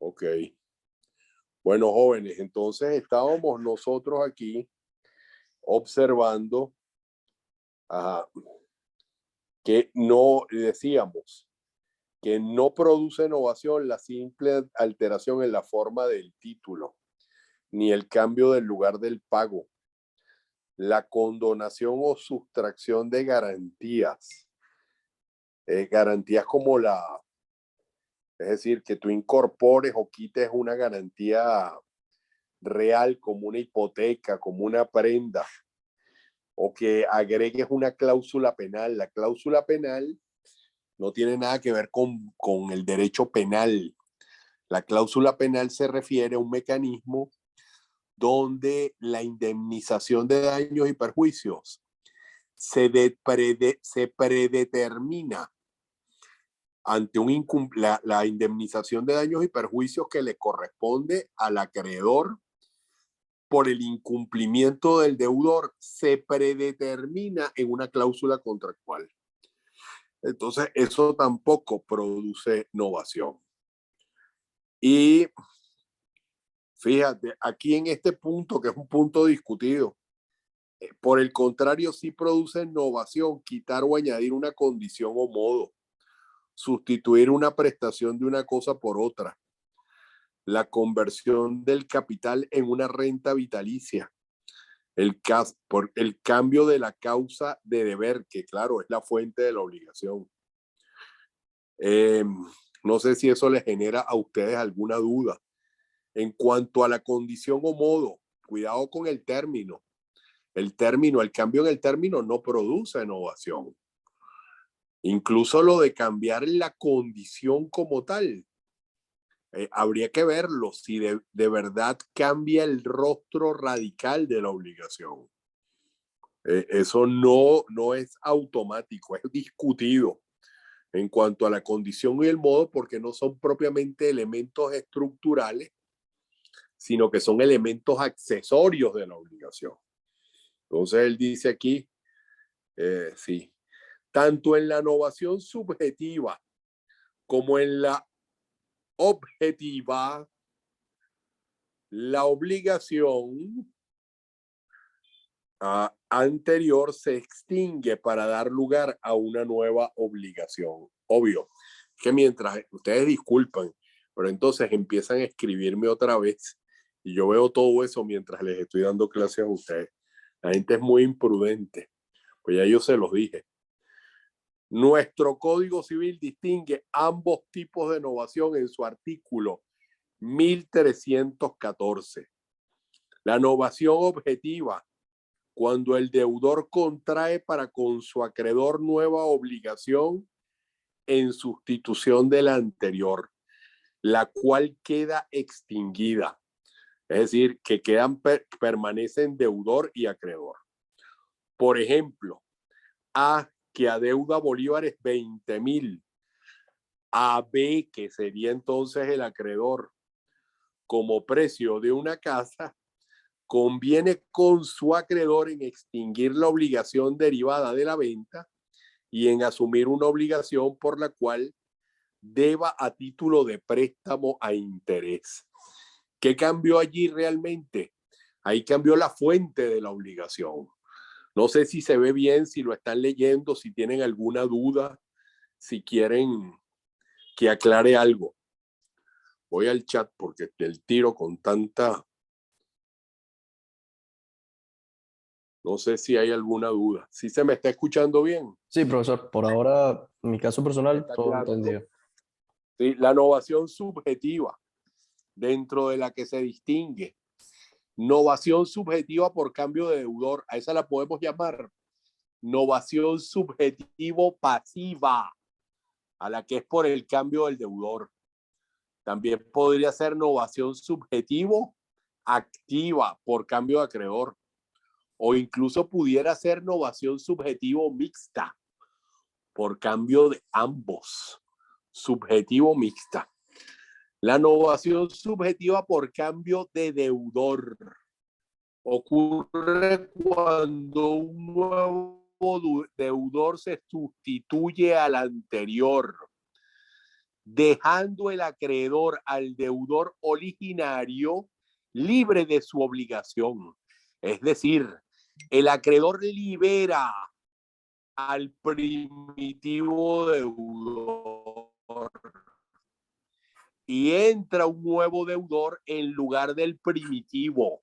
Ok. Bueno, jóvenes, entonces estábamos nosotros aquí observando que no decíamos que no produce innovación la simple alteración en la forma del título, ni el cambio del lugar del pago, la condonación o sustracción de garantías. Garantías como es decir, que tú incorpores o quites una garantía real como una hipoteca, como una prenda, o que agregues una cláusula penal. La cláusula penal no tiene nada que ver con el derecho penal. La cláusula penal se refiere a un mecanismo donde la indemnización de daños y perjuicios se predetermina ante la indemnización de daños y perjuicios que le corresponde al acreedor por el incumplimiento del deudor, se predetermina en una cláusula contractual. Entonces, eso tampoco produce innovación. Y fíjate, aquí en este punto, que es un punto discutido, por el contrario, sí produce innovación quitar o añadir una condición o modo, sustituir una prestación de una cosa por otra, la conversión del capital en una renta vitalicia, por el cambio de la causa de deber, que claro, es la fuente de la obligación. No sé si eso les genera a ustedes alguna duda. En cuanto a la condición o modo, cuidado con el término. El cambio en el término no produce innovación. Incluso lo de cambiar la condición como tal, habría que verlo si de verdad cambia el rostro radical de la obligación. Eso no es automático, es discutido en cuanto a la condición y el modo, porque no son propiamente elementos estructurales, sino que son elementos accesorios de la obligación. Entonces él dice aquí, sí, tanto en la innovación subjetiva como en la objetiva, la obligación anterior se extingue para dar lugar a una nueva obligación. Obvio que mientras ustedes disculpan, pero entonces empiezan a escribirme otra vez y yo veo todo eso mientras les estoy dando clases a ustedes. La gente es muy imprudente, pues ya yo se los dije. Nuestro Código Civil distingue ambos tipos de innovación en su artículo 1314. La innovación objetiva, cuando el deudor contrae para con su acreedor nueva obligación en sustitución de la anterior, la cual queda extinguida. Es decir, que permanecen deudor y acreedor. Por ejemplo, A, que adeuda bolívares 20,000, a B, que sería entonces el acreedor, como precio de una casa, conviene con su acreedor en extinguir la obligación derivada de la venta y en asumir una obligación por la cual deba a título de préstamo a interés. ¿Qué cambió allí realmente? Ahí cambió la fuente de la obligación. No sé si se ve bien, si lo están leyendo, si tienen alguna duda, si quieren que aclare algo. Voy al chat porque el tiro con tanta... No sé si hay alguna duda. ¿Sí se me está escuchando bien? Sí, profesor, por ahora, en mi caso personal, Está todo claro, ¿no? entendido. Sí, la innovación subjetiva, dentro de la que se distingue. Innovación subjetiva por cambio de deudor, a esa la podemos llamar innovación subjetivo pasiva, a la que es por el cambio del deudor. También podría ser innovación subjetivo activa por cambio de acreedor. O incluso pudiera ser innovación subjetivo mixta por cambio de ambos. Subjetivo mixta. La innovación subjetiva por cambio de deudor ocurre cuando un nuevo deudor se sustituye al anterior, dejando el acreedor al deudor originario libre de su obligación. Es decir, el acreedor libera al primitivo deudor y entra un nuevo deudor en lugar del primitivo.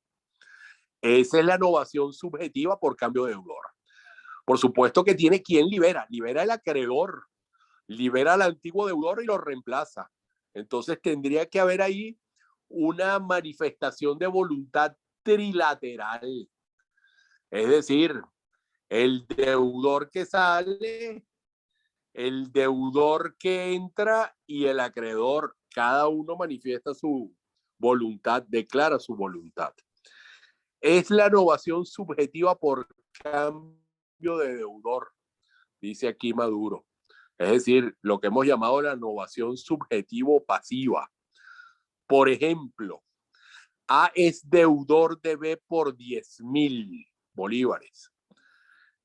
Esa es la novación subjetiva por cambio de deudor. Por supuesto que tiene quien libera el acreedor, libera al antiguo deudor y lo reemplaza. Entonces tendría que haber ahí una manifestación de voluntad trilateral. Es decir, el deudor que sale, el deudor que entra y el acreedor. Cada uno manifiesta su voluntad, declara su voluntad. Es la novación subjetiva por cambio de deudor, dice aquí Maduro. Es decir, lo que hemos llamado la novación subjetivo-pasiva. Por ejemplo, A es deudor de B por 10.000 bolívares.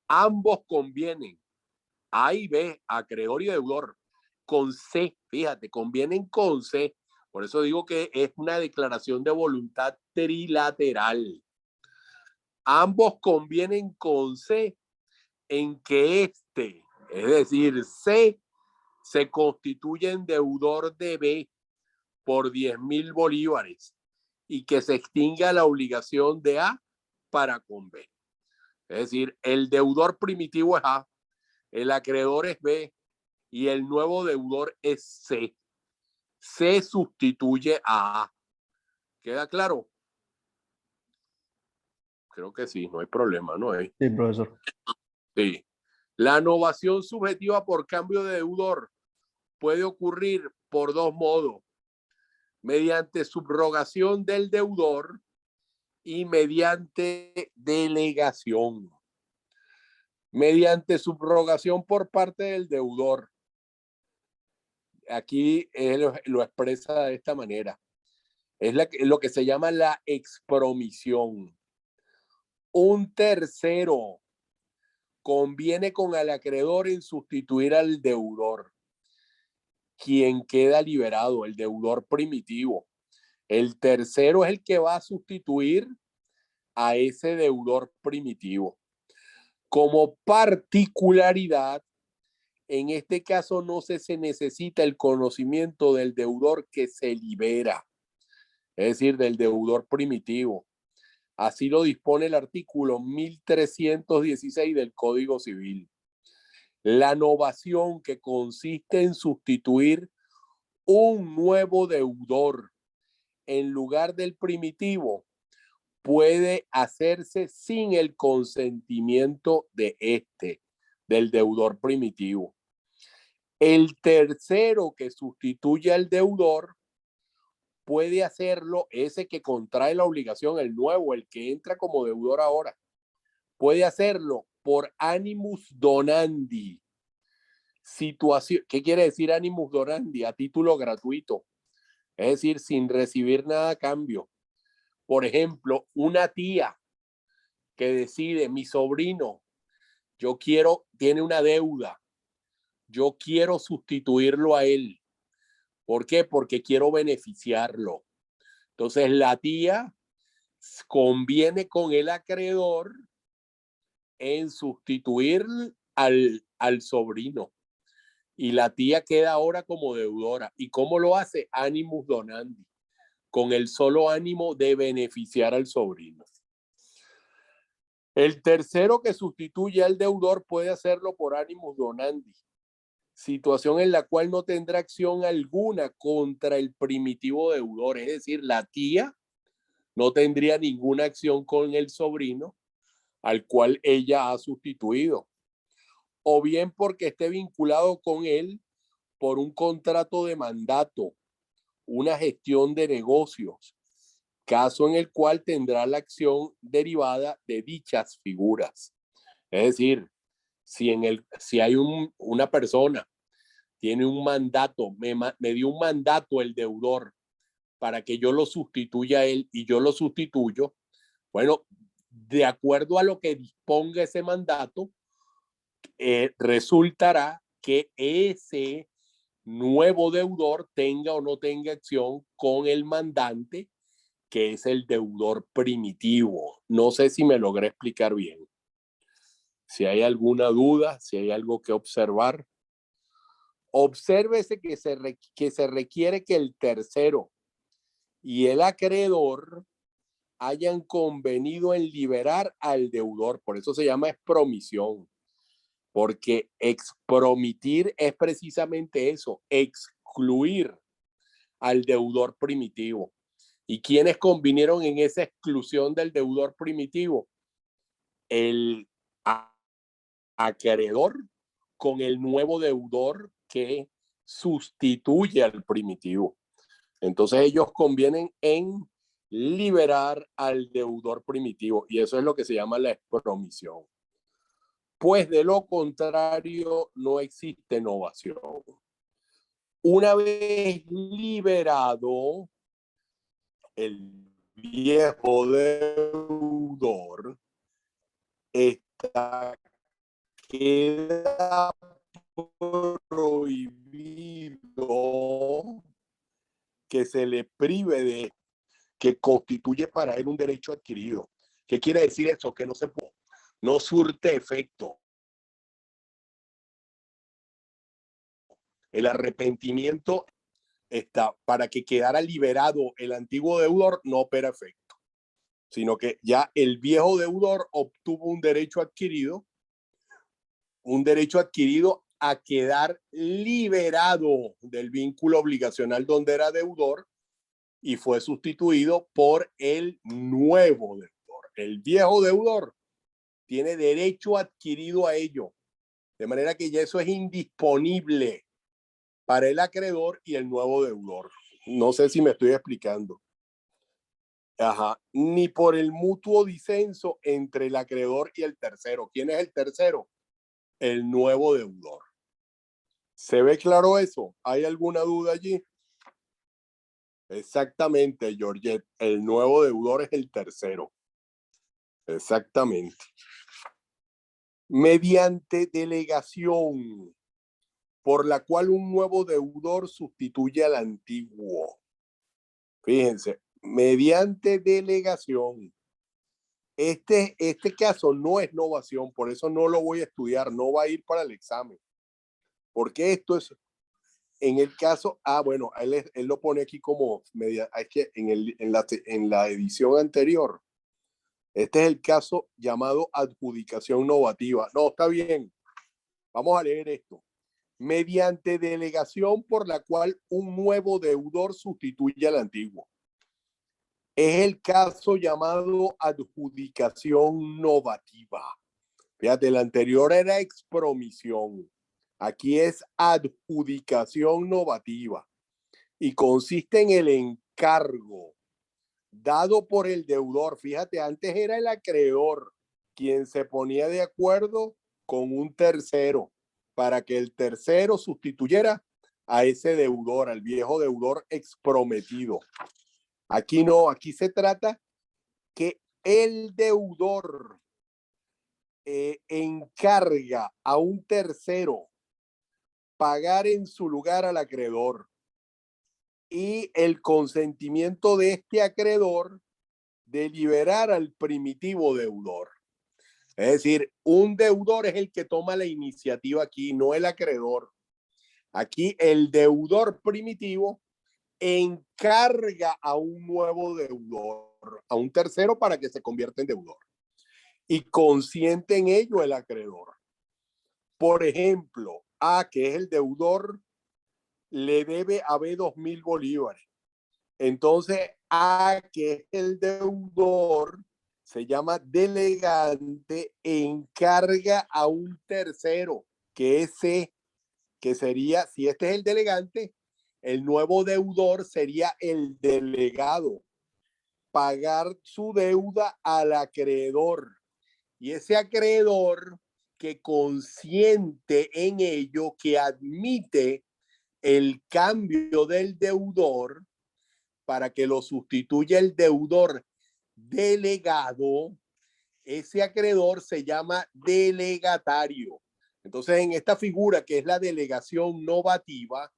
Ambos convienen, A y B, acreedor y deudor, con C, fíjate, convienen con C. Por eso digo que es una declaración de voluntad trilateral. Ambos convienen con C en que este, es decir, C, se constituye en deudor de B por 10.000 bolívares y que se extinga la obligación de A para con B. Es decir, el deudor primitivo es A, el acreedor es B y el nuevo deudor es C. C sustituye a A. ¿Queda claro? Creo que sí, no hay problema, ¿no hay? Sí, profesor. Sí. La novación subjetiva por cambio de deudor puede ocurrir por dos modos: mediante subrogación del deudor y mediante delegación. Mediante subrogación por parte del deudor. Aquí lo expresa de esta manera. Es lo que se llama la expromisión. Un tercero conviene con el acreedor en sustituir al deudor, quien queda liberado, el deudor primitivo. El tercero es el que va a sustituir a ese deudor primitivo. Como particularidad, en este caso no se necesita el conocimiento del deudor que se libera, es decir, del deudor primitivo. Así lo dispone el artículo 1316 del Código Civil. La novación, que consiste en sustituir un nuevo deudor en lugar del primitivo, puede hacerse sin el consentimiento de del deudor primitivo. El tercero que sustituye al deudor puede hacerlo, ese que contrae la obligación, el nuevo, el que entra como deudor ahora, puede hacerlo por animus donandi. Situación, ¿qué quiere decir animus donandi? A título gratuito, es decir, sin recibir nada a cambio. Por ejemplo, una tía que decide, mi sobrino, tiene una deuda, yo quiero sustituirlo a él. ¿Por qué? Porque quiero beneficiarlo. Entonces la tía conviene con el acreedor en sustituir al sobrino. Y la tía queda ahora como deudora. ¿Y cómo lo hace? Animus donandi, con el solo ánimo de beneficiar al sobrino. El tercero que sustituye al deudor puede hacerlo por animus donandi, situación en la cual no tendrá acción alguna contra el primitivo deudor, es decir, la tía no tendría ninguna acción con el sobrino al cual ella ha sustituido, o bien porque esté vinculado con él por un contrato de mandato, una gestión de negocios, caso en el cual tendrá la acción derivada de dichas figuras. Es decir, si hay una persona, tiene un mandato, me dio un mandato el deudor para que yo lo sustituya a él y yo lo sustituyo, bueno, de acuerdo a lo que disponga ese mandato, resultará que ese nuevo deudor tenga o no tenga acción con el mandante, que es el deudor primitivo. No sé si me logré explicar bien. Si hay alguna duda, si hay algo que observar, obsérvese que se requiere que el tercero y el acreedor hayan convenido en liberar al deudor. Por eso se llama expromisión, porque expromitir es precisamente eso, excluir al deudor primitivo. ¿Y quiénes convinieron en esa exclusión del deudor primitivo? El acreedor con el nuevo deudor que sustituye al primitivo. Entonces ellos convienen en liberar al deudor primitivo y eso es lo que se llama la expromisión. Pues de lo contrario no existe novación. Una vez liberado el viejo deudor, está queda prohibido que se le prive de que constituye para él un derecho adquirido. ¿Qué quiere decir eso? Que no se puede, no surte efecto. El arrepentimiento está para que quedara liberado el antiguo deudor, no opera efecto, sino que ya el viejo deudor obtuvo un derecho adquirido a quedar liberado del vínculo obligacional donde era deudor y fue sustituido por el nuevo deudor. El viejo deudor tiene derecho adquirido a ello, de manera que ya eso es indisponible para el acreedor y el nuevo deudor. No sé si me estoy explicando. Ajá. Ni por el mutuo disenso entre el acreedor y el tercero. ¿Quién es el tercero? El nuevo deudor. ¿Se ve claro eso? ¿Hay alguna duda allí? Exactamente, Georgette. El nuevo deudor es el tercero. Exactamente. Mediante delegación por la cual un nuevo deudor sustituye al antiguo. Fíjense, mediante delegación. Este caso no es novación, por eso no lo voy a estudiar, no va a ir para el examen. Porque esto es, en el caso, bueno, él lo pone aquí como, es que en la edición anterior, este es el caso llamado adjudicación novativa. No, está bien, vamos a leer esto. Mediante delegación por la cual un nuevo deudor sustituye al antiguo. Es el caso llamado adjudicación novativa. Fíjate, el anterior era expromisión. Aquí es adjudicación novativa y consiste en el encargo dado por el deudor. Fíjate, antes era el acreedor quien se ponía de acuerdo con un tercero para que el tercero sustituyera a ese deudor, al viejo deudor exprometido. Aquí no, aquí se trata que el deudor encarga a un tercero pagar en su lugar al acreedor y el consentimiento de este acreedor de liberar al primitivo deudor. Es decir, un deudor es el que toma la iniciativa aquí, no el acreedor. Aquí el deudor primitivo encarga a un nuevo deudor, a un tercero para que se convierta en deudor. Y consiente en ello el acreedor. Por ejemplo, A, que es el deudor, le debe a B 2.000 bolívares. Entonces, A, que es el deudor, se llama delegante, encarga a un tercero, que es C, que sería, si este es el delegante, el nuevo deudor sería el delegado, pagar su deuda al acreedor. Y ese acreedor que consiente en ello, que admite el cambio del deudor para que lo sustituya el deudor delegado, ese acreedor se llama delegatario. Entonces, en esta figura que es la delegación novativa,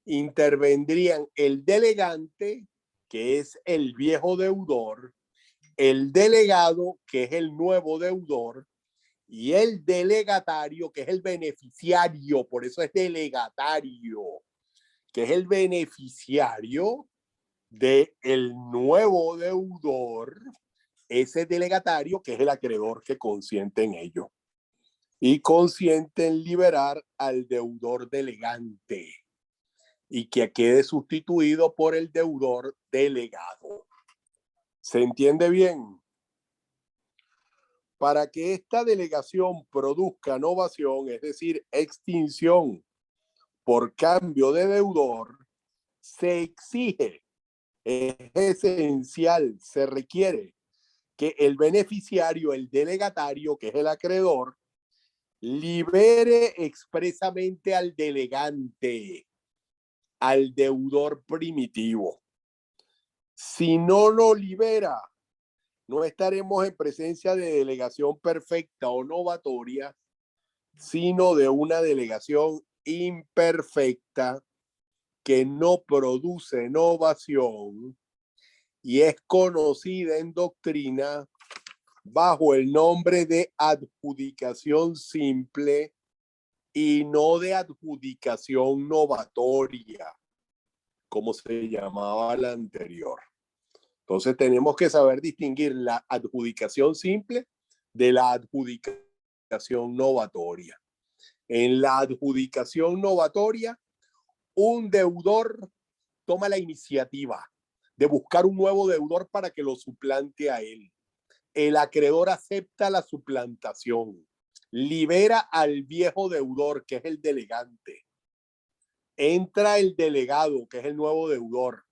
intervendrían el delegante, que es el viejo deudor, el delegado, que es el nuevo deudor, y el delegatario, que es el beneficiario, por eso es delegatario, que es el beneficiario del nuevo deudor, ese delegatario que es el acreedor que consiente en ello y consiente en liberar al deudor delegante y que quede sustituido por el deudor delegado. ¿Se entiende bien? Para que esta delegación produzca novación, es decir, extinción por cambio de deudor, se exige, es esencial, se requiere que el beneficiario, el delegatario, que es el acreedor, libere expresamente al delegante, al deudor primitivo. Si no lo libera, no estaremos en presencia de delegación perfecta o novatoria, sino de una delegación imperfecta que no produce novación y es conocida en doctrina bajo el nombre de adjudicación simple y no de adjudicación novatoria, como se llamaba la anterior. Entonces tenemos que saber distinguir la adjudicación simple de la adjudicación novatoria. En la adjudicación novatoria, un deudor toma la iniciativa de buscar un nuevo deudor para que lo suplante a él. El acreedor acepta la suplantación, libera al viejo deudor, que es el delegante. Entra el delegado, que es el nuevo deudor.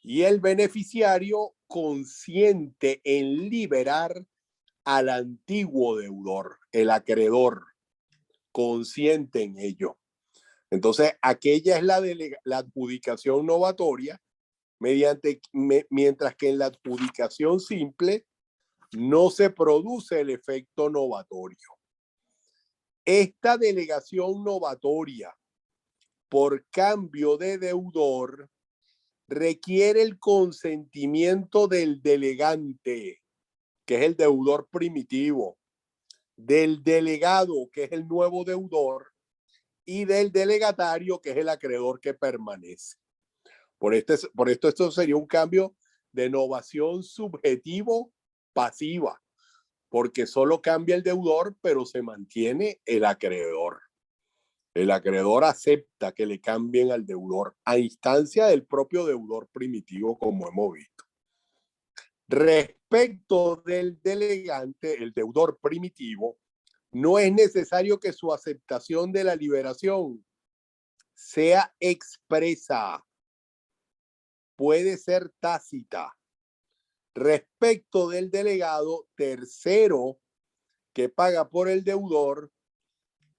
Y el beneficiario consiente en liberar al antiguo deudor, el acreedor, consiente en ello. Entonces, aquella es la adjudicación novatoria, mientras que en la adjudicación simple no se produce el efecto novatorio. Esta delegación novatoria por cambio de deudor requiere el consentimiento del delegante, que es el deudor primitivo, del delegado, que es el nuevo deudor, y del delegatario, que es el acreedor que permanece. Por esto, esto sería un cambio de novación subjetivo-pasiva, porque solo cambia el deudor, pero se mantiene el acreedor. El acreedor acepta que le cambien al deudor a instancia del propio deudor primitivo, como hemos visto. Respecto del delegante, el deudor primitivo, no es necesario que su aceptación de la liberación sea expresa, puede ser tácita. Respecto del delegado, tercero que paga por el deudor,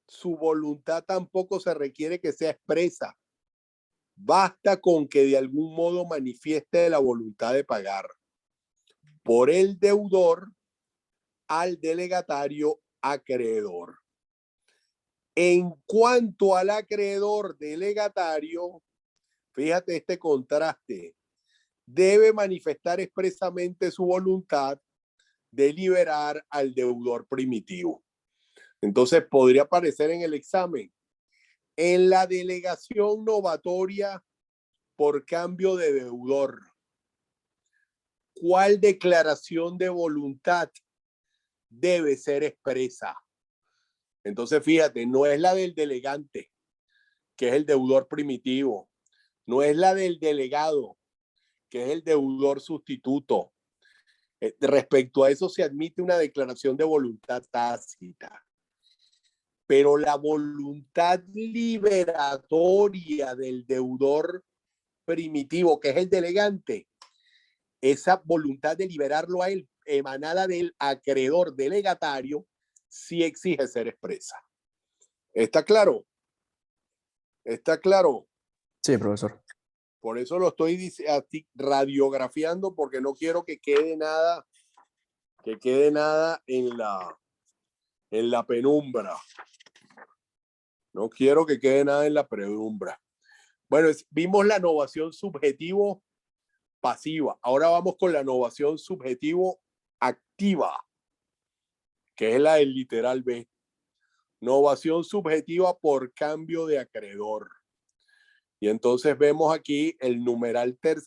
su voluntad tampoco se requiere que sea expresa. Basta con que de algún modo manifieste la voluntad de pagar por el deudor al delegatario acreedor. En cuanto al acreedor delegatario, fíjate este contraste, debe manifestar expresamente su voluntad de liberar al deudor primitivo. Entonces podría aparecer en el examen, en la delegación novatoria por cambio de deudor, ¿cuál declaración de voluntad debe ser expresa? Entonces fíjate, no es la del delegante, que es el deudor primitivo, no es la del delegado, que es el deudor sustituto. Respecto a eso se admite una declaración de voluntad tácita. Pero la voluntad liberatoria del deudor primitivo, que es el delegante, esa voluntad de liberarlo a él, emanada del acreedor delegatario, sí exige ser expresa. ¿Está claro? ¿Está claro? Sí, profesor. Por eso lo estoy radiografiando, porque no quiero que quede nada en la penumbra. No quiero que quede nada en la penumbra. Bueno, vimos la novación subjetivo pasiva. Ahora vamos con la novación subjetivo activa, que es la del literal B. Novación subjetiva por cambio de acreedor. Y entonces vemos aquí el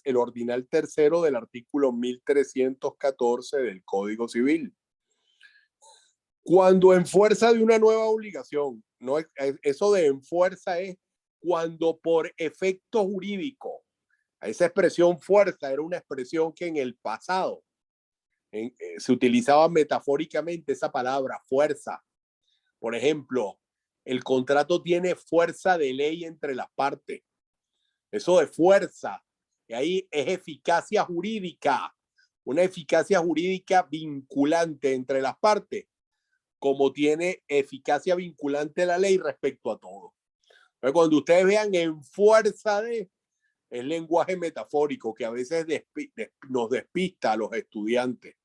el ordinal tercero del artículo 1314 del Código Civil. Cuando en fuerza de una nueva obligación, no, eso de en fuerza es cuando por efecto jurídico, esa expresión fuerza era una expresión que en el pasado se utilizaba metafóricamente esa palabra fuerza. Por ejemplo, el contrato tiene fuerza de ley entre las partes. Eso de fuerza, y ahí es eficacia jurídica, una eficacia jurídica vinculante entre las partes, como tiene eficacia vinculante la ley respecto a todo. Entonces, cuando ustedes vean en fuerza de, es lenguaje metafórico que a veces nos despista a los estudiantes.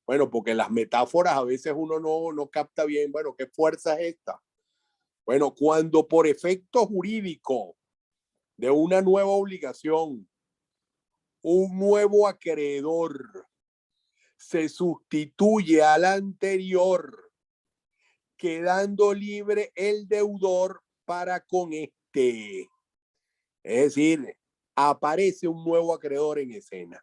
Bueno, porque las metáforas a veces uno no capta bien, bueno, ¿qué fuerza es esta? Bueno, cuando por efecto jurídico de una nueva obligación, un nuevo acreedor se sustituye al anterior, quedando libre el deudor para con este. Es decir, aparece un nuevo acreedor en escena.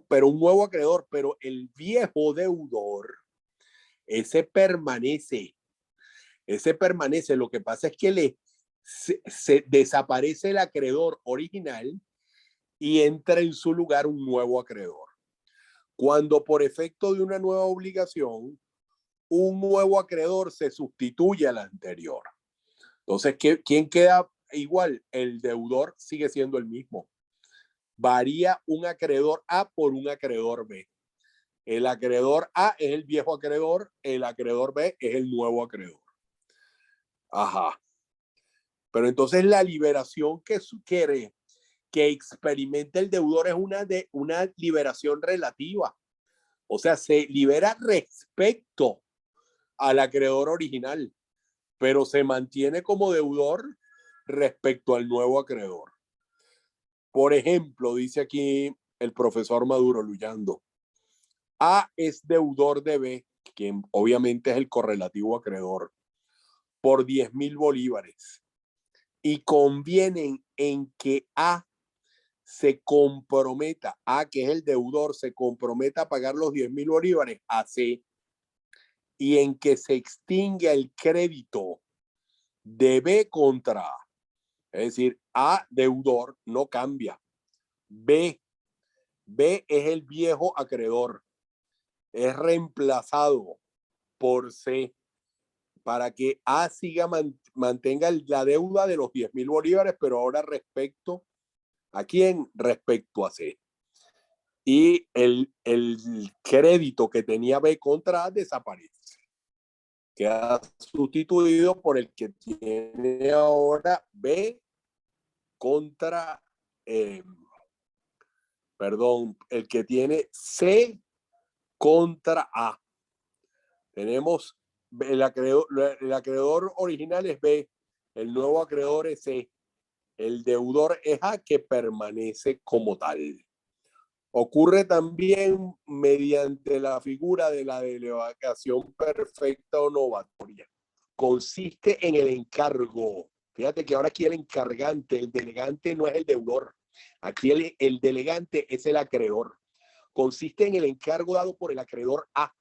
Pero un nuevo acreedor, pero el viejo deudor, ese permanece. Ese permanece. Lo que pasa es que se desaparece el acreedor original y entra en su lugar un nuevo acreedor. Cuando por efecto de una nueva obligación, un nuevo acreedor se sustituye al anterior. Entonces, ¿quién queda igual? El deudor sigue siendo el mismo. Varía un acreedor A por un acreedor B. El acreedor A es el viejo acreedor, el acreedor B es el nuevo acreedor. Ajá. Pero entonces la liberación que quiere que experimente el deudor es una liberación relativa. O sea, se libera respecto al acreedor original, pero se mantiene como deudor respecto al nuevo acreedor. Por ejemplo, dice aquí el profesor Maduro Luyando, A es deudor de B, quien obviamente es el correlativo acreedor, por 10.000 bolívares. Y convienen en que A se comprometa, A que es el deudor, se comprometa a pagar los 10.000 bolívares a C, y en que se extinga el crédito de B contra A. Es decir, A, deudor, no cambia. B es el viejo acreedor. Es reemplazado por C para que A mantenga la deuda de los 10.000 bolívares, pero ahora respecto a quién? Respecto a C. Y el crédito que tenía B contra A desaparece. Queda sustituido por el que tiene ahora B contra, el que tiene C contra A. Tenemos el acreedor original es B, el nuevo acreedor es C, el deudor es A que permanece como tal. Ocurre también mediante la figura de la delegación perfecta o novatoria. Consiste en el encargo. Fíjate que ahora aquí el encargante, el delegante no es el deudor. Aquí el delegante es el acreedor. Consiste en el encargo dado por el acreedor A.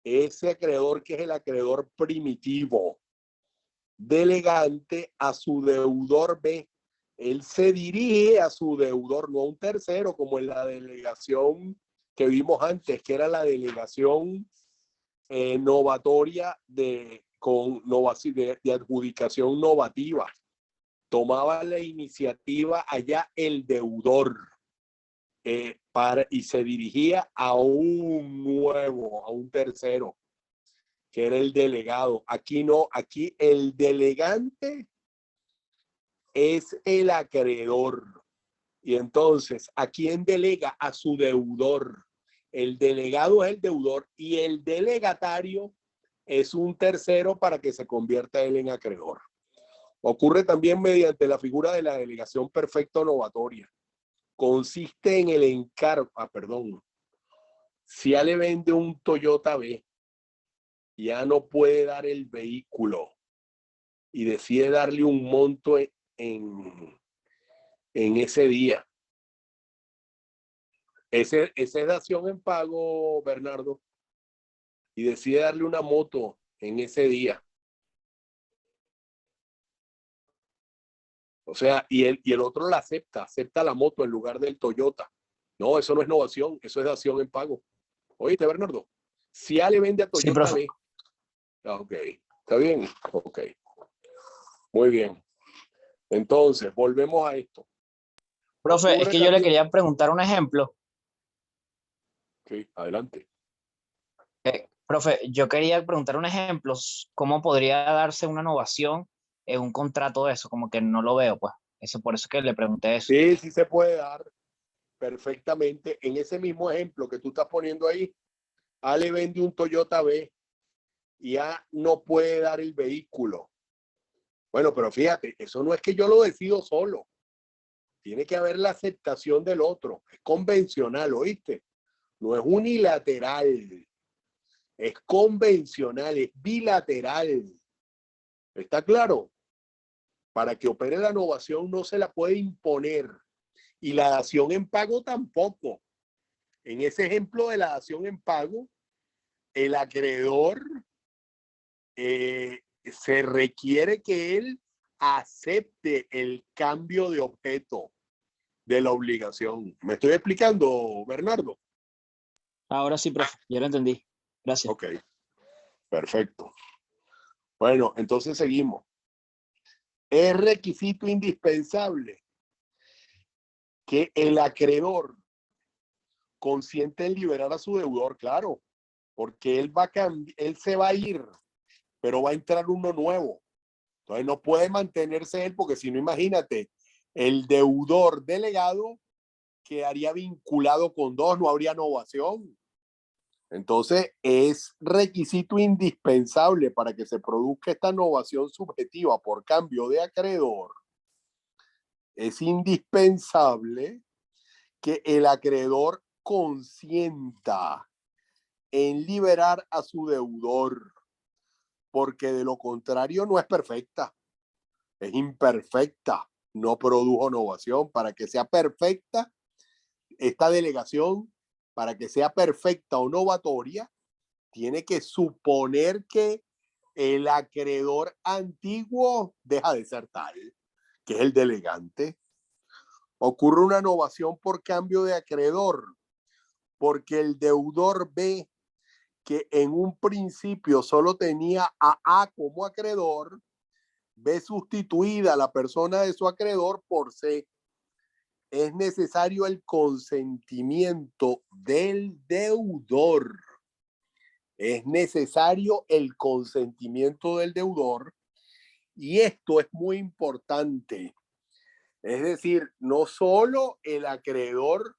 Ese acreedor que es el acreedor primitivo, delegante a su deudor B. Él se dirige a su deudor, no a un tercero, como en la delegación que vimos antes, que era la delegación novatoria de adjudicación novativa. Tomaba la iniciativa allá el deudor y se dirigía a un tercero, que era el delegado. Aquí no, aquí el delegante es el acreedor. Y entonces, ¿a quién delega? A su deudor. El delegado es el deudor y el delegatario es un tercero para que se convierta él en acreedor. Ocurre también mediante la figura de la delegación perfecta o novatoria. Consiste en el encargo, si A le vende un Toyota B, ya no puede dar el vehículo y decide darle un monto en ese día. Esa es dación en pago, Bernardo, y decide darle una moto en ese día. O sea, y el otro la acepta la moto en lugar del Toyota. No, eso no es novación, eso es dación en pago. Oíste, Bernardo, si A le vende a Sí, Toyota profe. B, ok, está bien, ok, muy bien. Entonces, volvemos a esto. Profe, es Ocurre que yo le también, quería preguntar un ejemplo. sí, adelante. Profe, yo quería preguntar un ejemplo, ¿cómo podría darse una innovación en un contrato de eso? Como que no lo veo, pues. Eso, por eso que le pregunté eso. Sí, sí se puede dar perfectamente. En ese mismo ejemplo que tú estás poniendo ahí, A le vende un Toyota B y A no puede dar el vehículo. Bueno, pero fíjate, eso no es que yo lo decido solo. Tiene que haber la aceptación del otro. Es convencional, ¿oíste? No es unilateral. Es convencional, es bilateral. ¿Está claro? Para que opere la innovación no se la puede imponer. Y la dación en pago tampoco. En ese ejemplo de la dación en pago, el acreedor se requiere que él acepte el cambio de objeto de la obligación. ¿Me estoy explicando, Bernardo? Ahora sí, profe, ya lo entendí. Gracias. Ok, perfecto. Bueno, entonces seguimos. Es requisito indispensable que el acreedor consiente en liberar a su deudor, claro, porque él se va a ir, pero va a entrar uno nuevo. Entonces no puede mantenerse él, porque si no, imagínate, el deudor delegado quedaría vinculado con dos, no habría novación. Entonces es requisito indispensable para que se produzca esta novación subjetiva por cambio de acreedor. Es indispensable que el acreedor consienta en liberar a su deudor, porque de lo contrario no es perfecta, es imperfecta, no produjo novación. Para que sea perfecta esta delegación, para que sea perfecta o novatoria, tiene que suponer que el acreedor antiguo deja de ser tal, que es el delegante. Ocurre una novación por cambio de acreedor, porque el deudor ve que en un principio solo tenía a A como acreedor, ve sustituida la persona de su acreedor por C. Es necesario el consentimiento del deudor. Es necesario el consentimiento del deudor, y esto es muy importante. Es decir, no solo el acreedor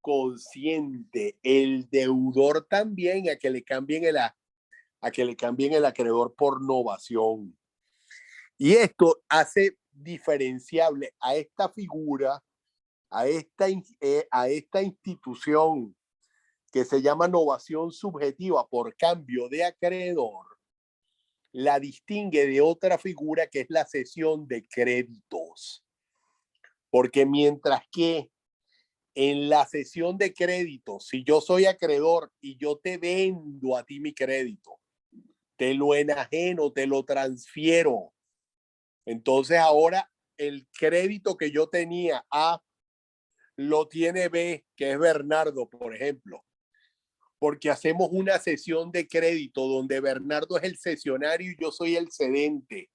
consciente, el deudor también a que le cambien el acreedor por novación. Y esto hace diferenciable a esta figura, a esta institución que se llama novación subjetiva por cambio de acreedor, la distingue de otra figura que es la cesión de créditos. Porque mientras que en la cesión de créditos, si yo soy acreedor y yo te vendo a ti mi crédito, te lo enajeno, te lo transfiero, entonces ahora el crédito que yo tenía A lo tiene B, que es Bernardo, por ejemplo, porque hacemos una cesión de crédito donde Bernardo es el cesionario y yo soy el cedente.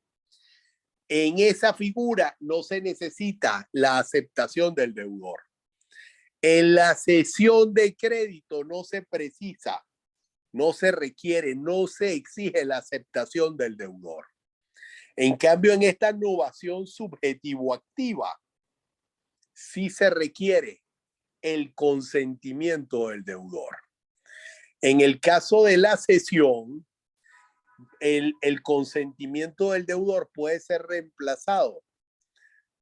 En esa figura no se necesita la aceptación del deudor. En la cesión de crédito no se precisa, no se requiere, no se exige la aceptación del deudor. En cambio, en esta novación subjetivo-activa, sí se requiere el consentimiento del deudor. En el caso de la cesión, el consentimiento del deudor puede ser reemplazado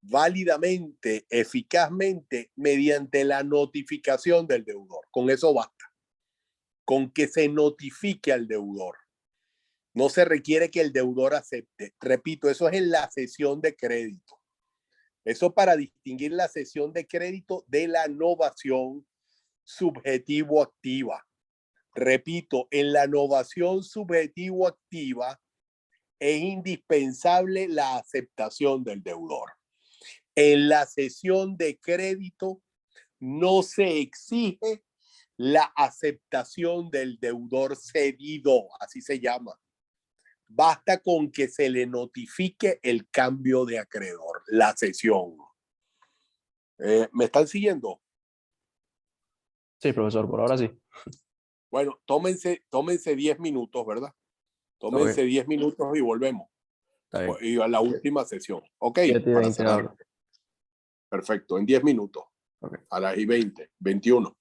válidamente, eficazmente, mediante la notificación del deudor. Con eso basta. Con que se notifique al deudor. No se requiere que el deudor acepte. Repito, eso es en la cesión de crédito. Eso para distinguir la cesión de crédito de la novación subjetivo-activa. Repito, en la novación subjetivo-activa es indispensable la aceptación del deudor. En la cesión de crédito no se exige la aceptación del deudor cedido, así se llama. Basta con que se le notifique el cambio de acreedor, la cesión. ¿Me están siguiendo? Sí, profesor, por ahora sí. Bueno, tómense 10 minutos, ¿verdad? Tómense 10 minutos y volvemos. Está bien. Y a la última sesión. Ok. 7:20 hablo. Perfecto, en 10 minutos. Okay. A las 20, 21.